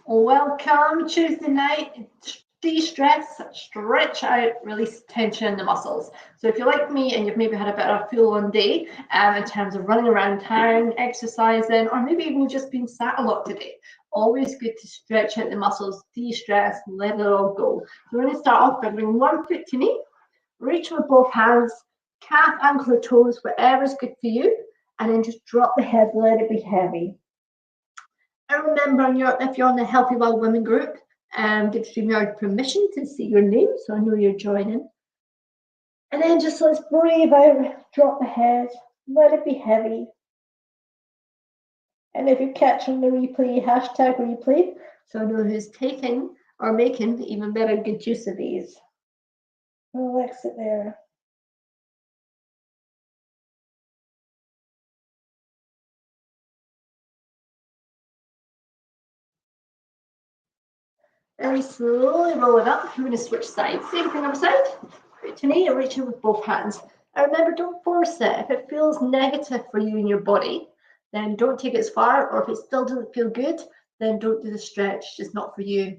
Welcome Tuesday night. De-stress, stretch out, release tension in the muscles. So if you're like me and you've maybe had a bit of a full-on day in terms of running around town, exercising, or maybe even just been sat a lot today, always good to stretch out the muscles, de-stress, let it all go. So we're going to start off by bringing one foot to knee, reach with both hands, calf, ankle, or toes, whatever's good for you, and then just drop the head, let it be heavy. And remember, if you're on the Healthy Well Women group, give StreamYard permission to see your name, so I know you're joining. And then just let's breathe out, drop the head, let it be heavy. And if you're catching the replay, hashtag replay, so I know who's taking or making even better good use of these. Relax it there. And slowly roll it up. We're going to switch sides. Same thing other side. Put to knee and reach in with both hands. And remember, don't force it. If it feels negative for you in your body, then don't take it as far. Or if it still doesn't feel good, then don't do the stretch. It's just not for you.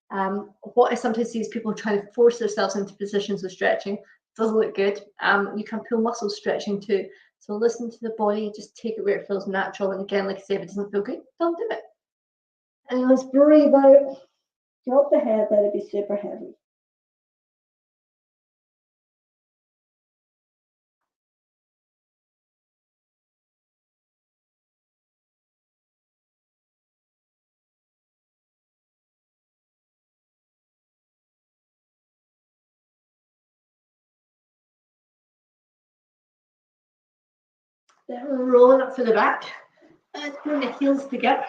What I sometimes see is people trying to force themselves into positions of stretching. Doesn't look good. You can pull muscles stretching too. So listen to the body. Just take it where it feels natural. And again, like I say, if it doesn't feel good, don't do it. And let's breathe out. Drop the head, let it be super heavy. Then we'll roll it up for the back. And bring the heels together.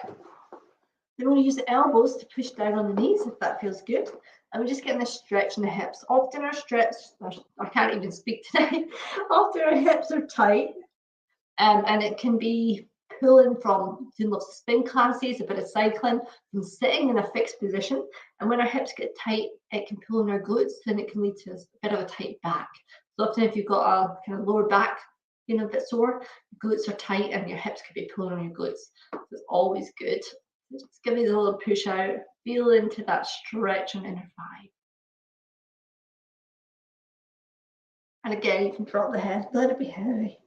Then we'll use the elbows to push down on the knees if that feels good. And we're just getting a stretch in the hips. Often our stretch, I can't even speak today, often our hips are tight. And it can be pulling from doing lots of spin classes, a bit of cycling, from sitting in a fixed position. And when our hips get tight, it can pull on our glutes and it can lead to a bit of a tight back. So often if you've got a kind of lower back, a bit sore, glutes are tight and your hips could be pulling on your glutes. So it's always good. Just give it a little push out, feel into that stretch on inner thigh. And again, you can drop the head, let it be heavy.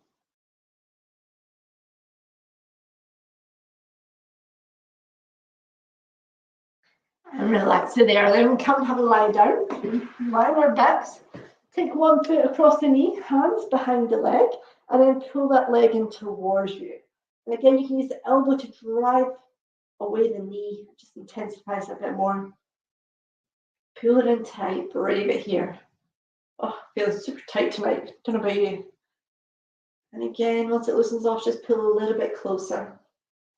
And relax it there. Then we come and have a lie down. Lie on our backs. Take one foot across the knee, hands behind the leg, and then pull that leg in towards you. And again, you can use the elbow to drive away the knee, just intensifies it a bit more. Pull it in tight, breathe it here. Oh, feels super tight tonight. Don't know about you. And again, once it loosens off, just pull a little bit closer.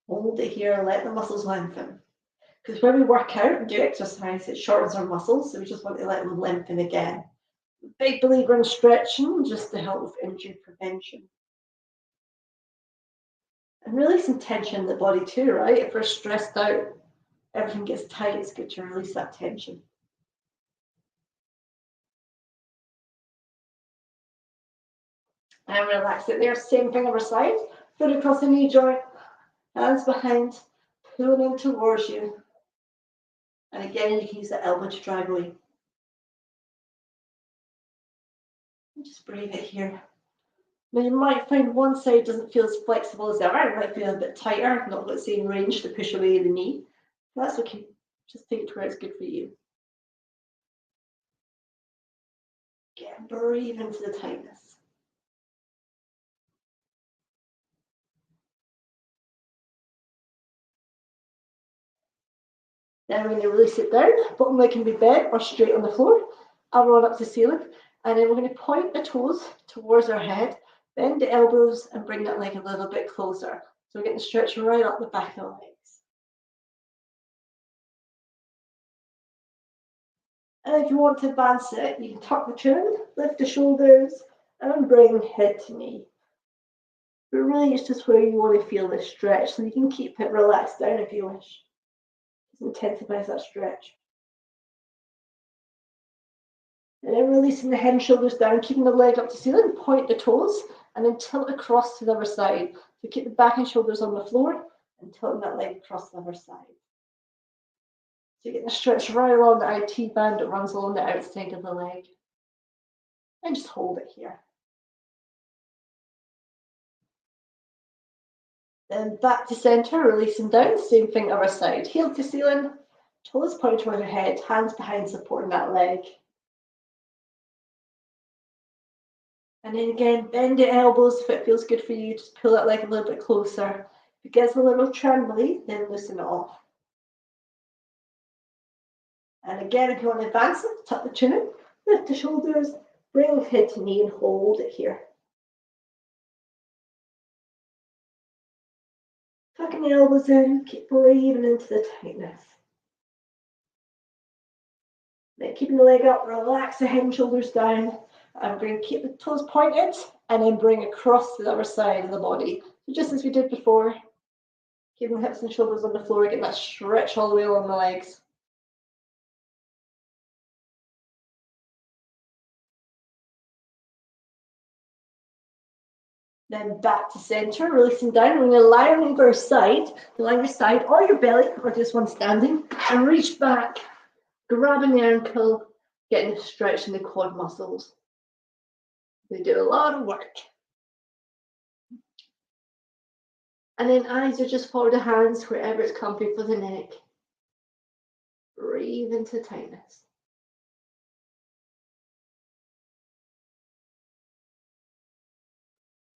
Hold it here, let the muscles lengthen. Because when we work out and do exercise, it shortens our muscles, so we just want to let them lengthen again. Big believer in stretching, just to help with injury prevention. And releasing tension in the body too, right? If we're stressed out, everything gets tight, it's good to release that tension. And relax it there. Same thing other side. Foot across the knee joint, hands behind, pulling in towards you. And again, you can use the elbow to drive away. And just breathe it here. Now you might find one side doesn't feel as flexible as the other. It might feel a bit tighter, not got the same range to push away the knee. That's okay. Just take it to where it's good for you. Again, breathe into the tightness. Then we're going to release it down. Bottom leg can be bent or straight on the floor. I'll roll up to the ceiling. And then we're going to point the toes towards our head, bend the elbows and bring that leg a little bit closer. So we're getting the stretch right up the back of the legs. And if you want to advance it, you can tuck the chin, lift the shoulders, and bring head to knee. But really, it's just where you want to feel the stretch, so you can keep it relaxed down if you wish. Just intensifies that stretch. And then releasing the head and shoulders down, keeping the leg up to ceiling, point the toes, and then tilt across to the other side. So keep the back and shoulders on the floor, and tilting that leg across the other side. So you're going to stretch right along the IT band that runs along the outside of the leg. And just hold it here. Then back to center, releasing down, same thing other side. Heel to ceiling, toes point toward your head, hands behind supporting that leg. And then again, bend the elbows if it feels good for you, just pull that leg a little bit closer. If it gets a little trembly, then loosen it off. And again, if you want to advance it, tuck the chin in, lift the shoulders, bring the head to knee and hold it here. Tucking the elbows in, keep breathing into the tightness. Then keeping the leg up, relax the head and shoulders down. I'm going to keep the toes pointed and then bring across to the other side of the body. So just as we did before, keeping the hips and shoulders on the floor, getting that stretch all the way along the legs. Then back to center, releasing down. We're going to lie on your side, lie on your side or your belly, or just one standing, and reach back, grabbing the ankle, getting a stretch in the quad muscles. They do a lot of work. And then eyes are just follow the hands wherever it's comfy for the neck. Breathe into tightness.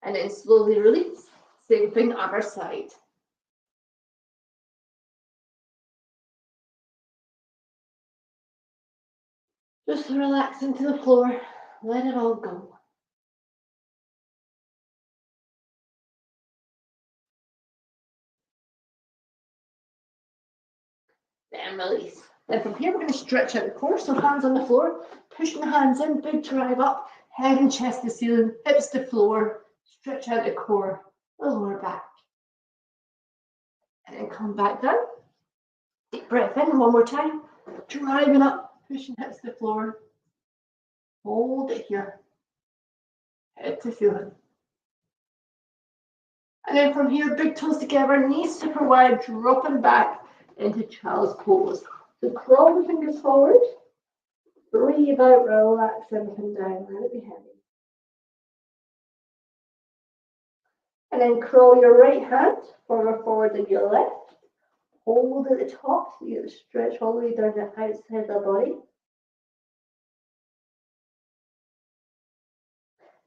And then slowly release. Same thing, other side. Just relax into the floor. Let it all go. Then release. Then from here, we're going to stretch out the core. So hands on the floor, pushing the hands in, big drive up, head and chest to ceiling, hips to floor. Stretch out the core, the lower back. And then come back down. Deep breath in one more time. Driving up, pushing hips to floor. Hold it here. Head to ceiling. And then from here, big toes together, knees super wide, dropping back into child's pose. So crawl the fingers forward. Breathe out, relax everything down. Let it be heavy. And then crawl your right hand forward than your left. Hold at the top so you stretch all the way down the outside of the body.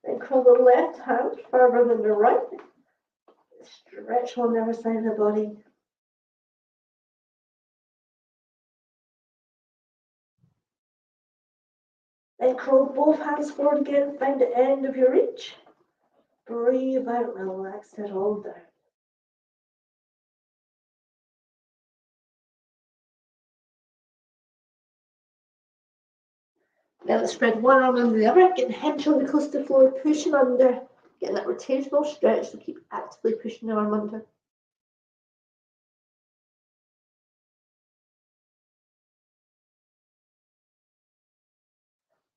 Then crawl the left hand further than the right. Stretch on the other side of the body. Then crawl both hands forward again, find the end of your reach. Breathe out, relax it all down. Now let's spread one arm under the other, get the head and shoulder close to the floor, pushing under, getting that rotational stretch, so keep actively pushing the arm under.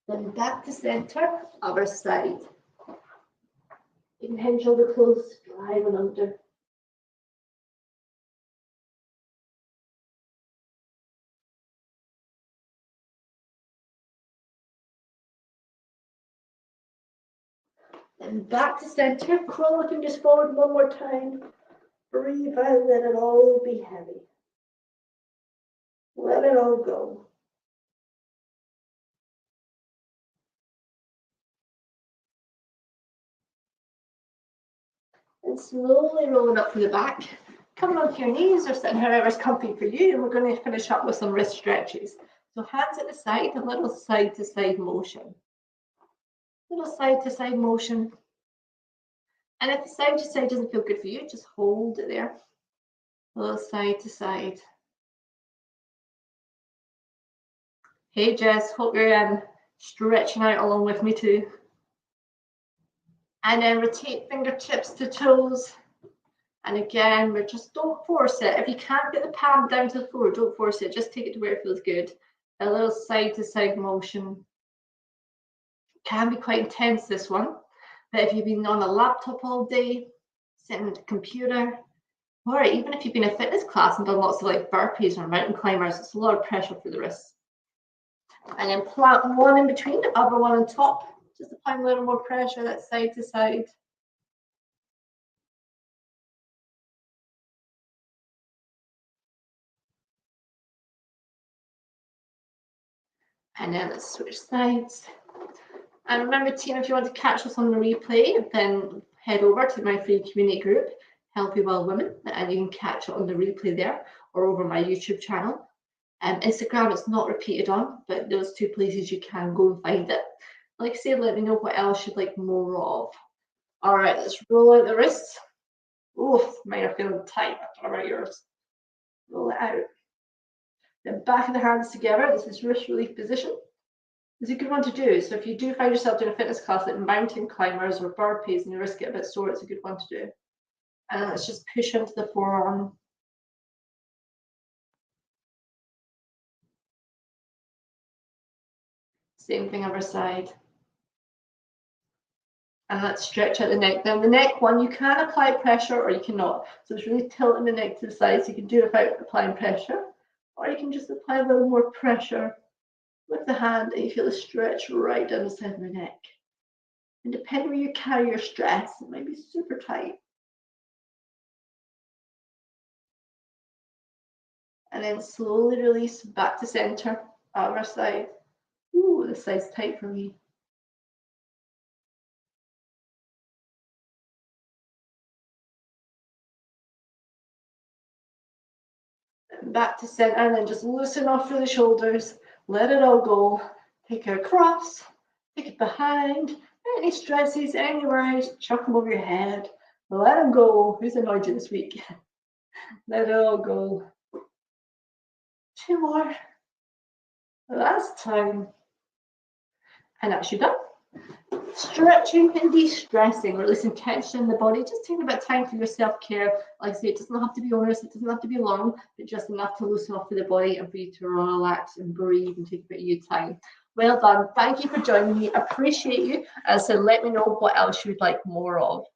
Then back to center, other side. Keep the head and shoulder close, driving under. Then back to center, crawl the fingers forward one more time. Breathe out, let it all be heavy. Let it all go. And slowly rolling up to the back. Coming onto your knees or sitting however's comfy for you. And we're going to finish up with some wrist stretches. So hands at the side, a little side to side motion. Little side to side motion. And if the side to side doesn't feel good for you, just hold it there. A little side to side. Hey Jess, hope you're stretching out along with me too. And then rotate fingertips to toes. And again, we just don't force it. If you can't get the palm down to the floor, don't force it. Just take it to where it feels good. A little side to side motion. Can be quite intense, this one. But if you've been on a laptop all day, sitting at the computer, All right, even if you've been in a fitness class and done lots of like burpees or mountain climbers, it's a lot of pressure for the wrists. And then plant one in between, the other one on top. Just applying a little more pressure, that's side to side. And then let's switch sides. And remember, team, if you want to catch us on the replay, then head over to my free community group, Healthy Well Women, and you can catch it on the replay there or over my YouTube channel. Instagram, it's not repeated on, but those two places you can go and find it. Like I said, let me know what else you'd like more of. All right, let's roll out the wrists. Oh, mine are feeling tight. What about yours? Roll it out. Then back of the hands together. This is wrist relief position. It's a good one to do. So if you do find yourself doing a fitness class like mountain climbers or burpees and your wrists get a bit sore, it's a good one to do. And let's just push into the forearm. Same thing other side. And let's stretch out the neck. Now the neck one, you can apply pressure or you cannot. So it's really tilting the neck to the side. So you can do it without applying pressure, or you can just apply a little more pressure with the hand and you feel a stretch right down the side of the neck. And depending where you carry your stress, it might be super tight. And then slowly release back to center, other side. Ooh, this side's tight for me. Back to center, and then just loosen off through the shoulders, let it all go. Take it across, take it behind. Any stresses, any worries, chuck them over your head. Let them go. Who's annoyed you this week? Let it all go. 2 more. Last time. And that's you done. Stretching and de-stressing, releasing tension in the body, just taking a bit of time for your self-care. Like I say, it doesn't have to be onerous, it doesn't have to be long, but just enough to loosen off for the body and for you to relax and breathe and take a bit of your time. Well done. Thank you for joining me. Appreciate you. As I said, let me know what else you would like more of.